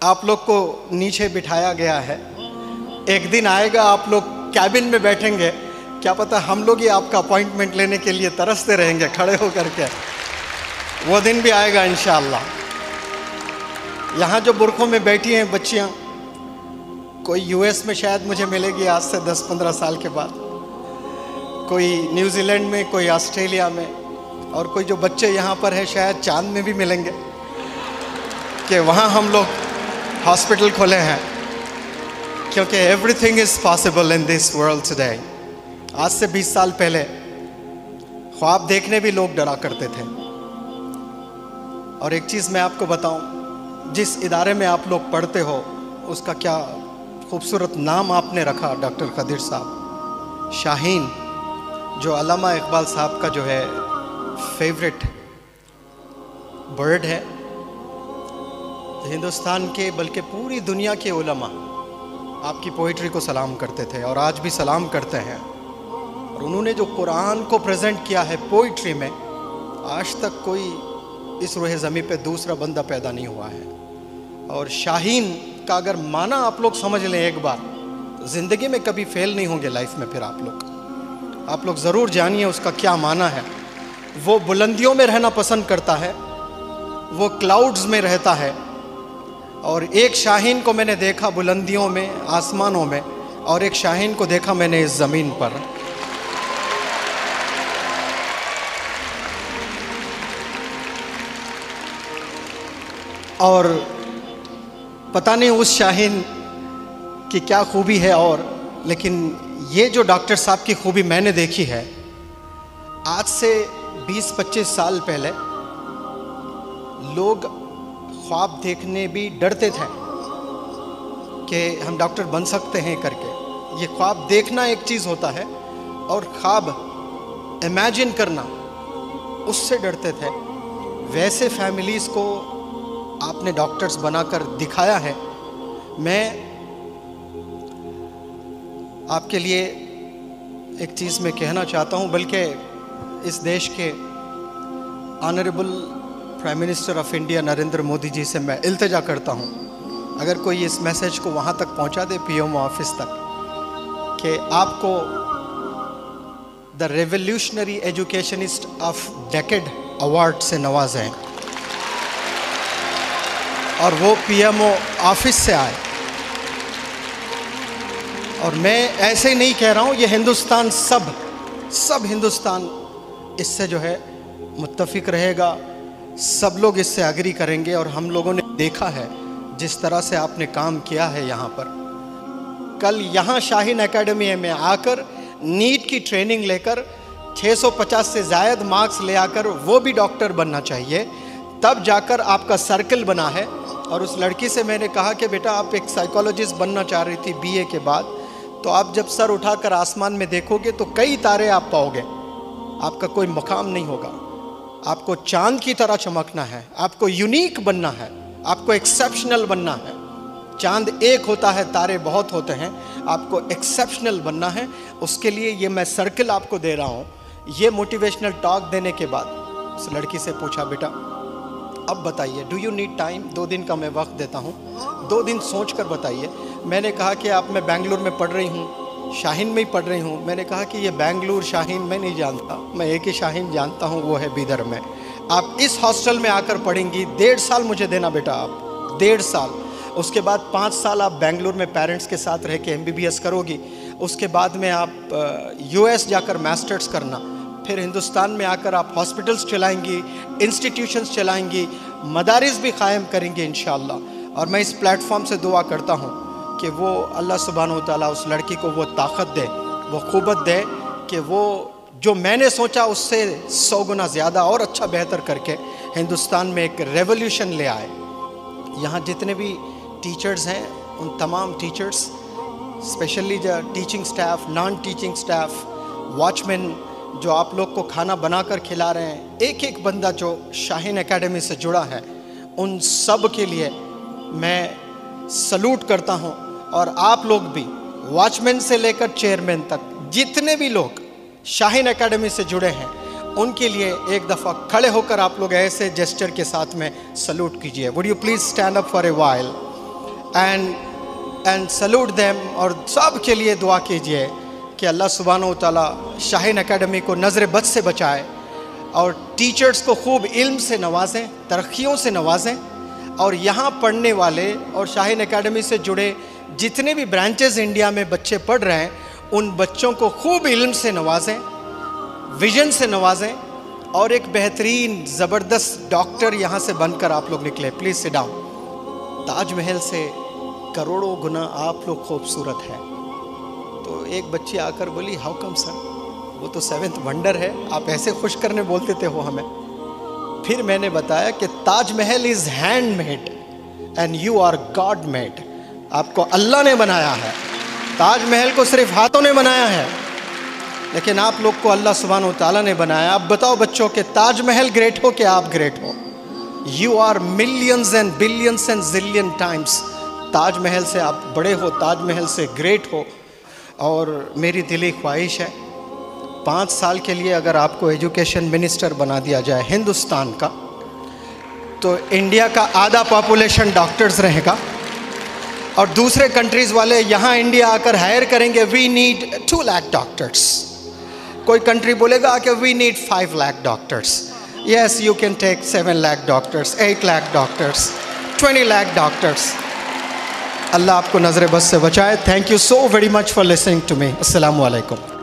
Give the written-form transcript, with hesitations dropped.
आप लोग को नीचे बिठाया गया है। एक दिन आएगा आप लोग कैबिन में बैठेंगे, क्या पता हम लोग ही आपका अपॉइंटमेंट लेने के लिए तरसते रहेंगे खड़े होकर के। वो दिन भी आएगा इंशाअल्लाह। यहाँ जो बुरखों में बैठी हैं बच्चियाँ, कोई यूएस में शायद मुझे मिलेगी आज से 10-15 साल के बाद, कोई न्यूजीलैंड में, कोई ऑस्ट्रेलिया में, और कोई जो बच्चे यहाँ पर हैं शायद चांद में भी मिलेंगे कि वहाँ हम लोग हॉस्पिटल खोले हैं, क्योंकि everything is possible in this world today. आज से 20 साल पहले ख्वाब देखने भी लोग डरा करते थे। और एक चीज़ मैं आपको बताऊं, जिस इदारे में आप लोग पढ़ते हो उसका क्या खूबसूरत नाम आपने रखा, डॉक्टर खदीर साहब, शाहीन, जो अल्लामा इकबाल साहब का जो है फेवरेट बर्ड है। हिंदुस्तान के बल्कि पूरी दुनिया के उलमा आपकी पोइट्री को सलाम करते थे और आज भी सलाम करते हैं। और उन्होंने जो कुरान को प्रेजेंट किया है पोइट्री में, आज तक कोई इस रोहे ज़मीं पे दूसरा बंदा पैदा नहीं हुआ है। और शाहीन का अगर माना आप लोग समझ लें एक बार, तो ज़िंदगी में कभी फेल नहीं होंगे लाइफ में। फिर आप लोग ज़रूर जानिए उसका क्या माना है। वो बुलंदियों में रहना पसंद करता है, वो क्लाउड्स में रहता है। और एक शाहीन को मैंने देखा बुलंदियों में, आसमानों में, और एक शाहीन को देखा मैंने इस ज़मीन पर। और पता नहीं उस शाहीन की क्या खूबी है, और लेकिन ये जो डॉक्टर साहब की खूबी मैंने देखी है, आज से 20-25 साल पहले लोग ख्वाब देखने भी डरते थे कि हम डॉक्टर बन सकते हैं करके। ये ख्वाब देखना एक चीज़ होता है और ख्वाब इमेजिन करना, उससे डरते थे। वैसे फैमिलीज़ को आपने डॉक्टर्स बनाकर दिखाया है। मैं आपके लिए एक चीज़ मैं कहना चाहता हूँ, बल्कि इस देश के honourable prime minister of India Narendra Modi ji से मैं इल्तिजा करता हूँ, अगर कोई इस मैसेज को वहाँ तक पहुँचा दे, पीएमओ ऑफिस तक, कि आपको the revolutionary educationist of decade award से नवाजें और वो पीएमओ ऑफिस से आए। और मैं ऐसे ही नहीं कह रहा हूँ, ये हिंदुस्तान सब हिंदुस्तान इससे जो है मुत्तफिक रहेगा, सब लोग इससे एग्री करेंगे। और हम लोगों ने देखा है जिस तरह से आपने काम किया है यहाँ पर। कल यहाँ शाहीन एकेडमी में आकर नीट की ट्रेनिंग लेकर 650 से ज़ायद मार्क्स ले आकर वो भी डॉक्टर बनना चाहिए, तब जाकर आपका सर्कल बना है। और उस लड़की से मैंने कहा कि बेटा आप एक साइकोलॉजिस्ट बनना चाह रही थी बीए के बाद, तो आप जब सर उठाकर आसमान में देखोगे तो कई तारे आप पाओगे, आपका कोई मुकाम नहीं होगा। आपको चांद की तरह चमकना है, आपको यूनिक बनना है, आपको एक्सेप्शनल बनना है। चांद एक होता है, तारे बहुत होते हैं, आपको एक्सेप्शनल बनना है। उसके लिए ये मैं सर्कल आपको दे रहा हूँ। ये मोटिवेशनल टॉक देने के बाद उस लड़की से पूछा, बेटा अब बताइए, डू यू नीड टाइम? 2 दिन का मैं वक्त देता हूँ, 2 दिन सोच कर बताइए। मैंने कहा कि आप, मैं बेंगलुरु में पढ़ रही हूँ, शाहीन में ही पढ़ रही हूँ। मैंने कहा कि ये बेंगलुरु शाहीन मैं नहीं जानता, मैं एक ही शाहीन जानता हूँ, वो है बीदर में। आप इस हॉस्टल में आकर पढ़ेंगी, 1.5 साल मुझे देना बेटा, आप 1.5 साल। उसके बाद 5 साल आप बेंगलुरु में पेरेंट्स के साथ रह के MBBS करोगी। उसके बाद में आप US जाकर मास्टर्स करना, फिर हिंदुस्तान में आकर आप हॉस्पिटल्स चलाएंगी, इंस्टीट्यूशंस चलाएंगी, मदारिस भी कायम करेंगे इंशाअल्लाह। और मैं इस प्लेटफॉर्म से दुआ करता हूँ कि वो अल्लाह सुब्हानहू व तआला उस लड़की को वो ताकत दे, वो क़ुव्वत दे कि वो जो मैंने सोचा उससे 100 गुना ज़्यादा और अच्छा बेहतर करके हिंदुस्तान में एक रेवोल्यूशन ले आए। यहाँ जितने भी टीचर्स हैं, उन तमाम टीचर्स, स्पेशली जो teaching staff, non teaching staff, watchman जो आप लोग को खाना बनाकर खिला रहे हैं, एक एक बंदा जो शाहीन एकेडमी से जुड़ा है, उन सब के लिए मैं सलूट करता हूं। और आप लोग भी, वॉचमैन से लेकर चेयरमैन तक, जितने भी लोग शाहीन एकेडमी से जुड़े हैं, उनके लिए एक दफ़ा खड़े होकर आप लोग ऐसे जेस्चर के साथ में सलूट कीजिए। Would you please stand up for a while? And salute them, और सब के लिए दुआ कीजिए कि अल्लाह सुब्हानहू व तआला शाहीन एकेडमी को नज़र बद से बचाए और टीचर्स को खूब इल्म से नवाजें, तरक्कियों से नवाजें, और यहाँ पढ़ने वाले और शाहीन एकेडमी से जुड़े जितने भी ब्रांचेस इंडिया में बच्चे पढ़ रहे हैं उन बच्चों को खूब इल्म से नवाजें, विजन से नवाजें, और एक बेहतरीन ज़बरदस्त डॉक्टर यहाँ से बनकर आप लोग निकले। Please sit down. ताजमहल से करोड़ों गुना आप लोग खूबसूरत हैं। तो एक बच्ची आकर बोली, हाउ कम सर, वो तो 7th वंडर है, आप ऐसे खुश करने बोलते थे हो हमें। फिर मैंने बताया कि Taj Mahal is handmade and you are God made. आपको अल्लाह ने बनाया है, ताजमहल को सिर्फ हाथों ने बनाया है, लेकिन आप लोग को अल्लाह सुब्हानहू व तआला ने बनाया। अब बताओ बच्चों के ताजमहल ग्रेट हो कि आप ग्रेट हो? You are millions and billions and zillions times Taj Mahal से आप बड़े हो, ताजमहल से ग्रेट हो। और मेरी दिली ख्वाहिश है 5 साल के लिए अगर आपको एजुकेशन मिनिस्टर बना दिया जाए हिंदुस्तान का, तो इंडिया का आधा पॉपुलेशन डॉक्टर्स रहेगा और दूसरे कंट्रीज़ वाले यहाँ इंडिया आकर हायर करेंगे, वी नीड 2 लाख डॉक्टर्स। कोई कंट्री बोलेगा कि we need 5 lakh doctors. Yes, you can take 7 lakh doctors, 8 lakh doctors, 20 lakh doctors. Allah आपको नज़र बस से बचाए। Thank you so very much for listening to me. अस्सलामु अलैकुम।